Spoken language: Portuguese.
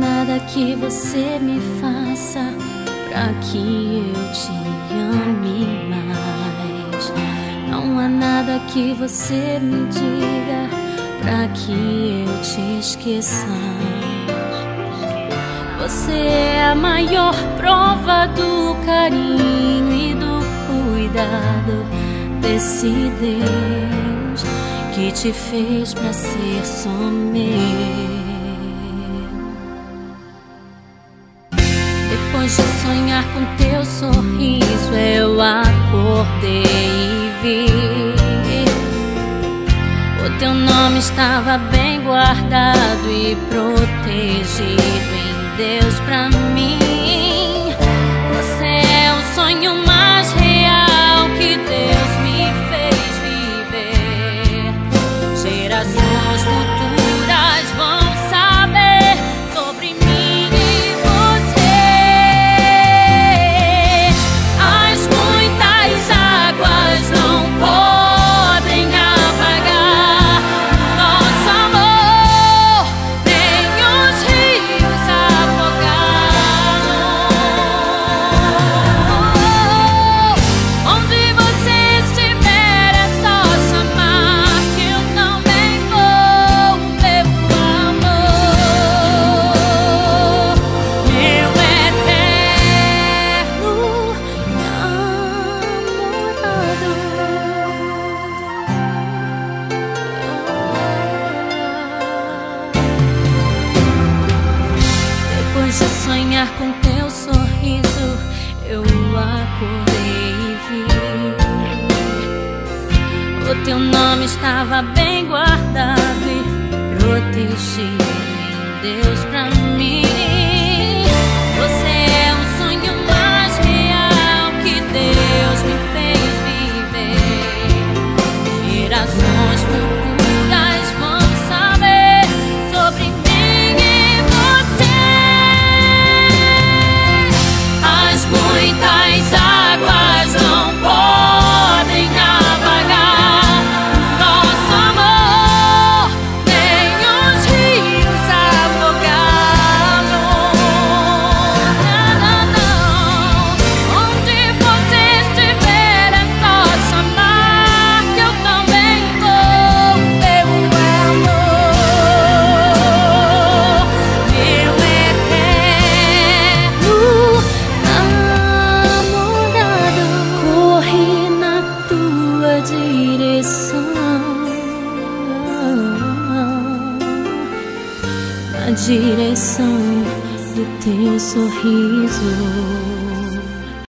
nada que você me faça pra que eu te ame mais. Não há nada que você me diga pra que eu te esqueça. Você é a maior prova do carinho e do cuidado desse Deus que te fez pra ser só meu. Depois de sonhar com teu sorriso, eu acordei e vi o teu nome estava bem guardado e protegido em Deus pra mim. Você é o sonho mais real que Deus me fez viver. Gerações futuras vão saber sobre mim e você. As muitas águas não podem apagar nosso amor, nem os rios afogá-lo. Onde você estiver é só chamar que eu também vou, meu amor, meu eterno Depois de sonhar com teu sorriso, eu acordei e vi o teu nome estava bem guardado e protegido em Deus pra mim. Você é o sonho mais real que Deus me fez viver. Gerações futuras vão saber sobre mim e você. As muitas águas não podem apagar nosso amor, nem os rios afogá-lo. Não, não, não. Onde você estiver é só chamar que eu também vou, meu amor, meu eterno namorado. Corri na tua direção, na direção do teu sorriso.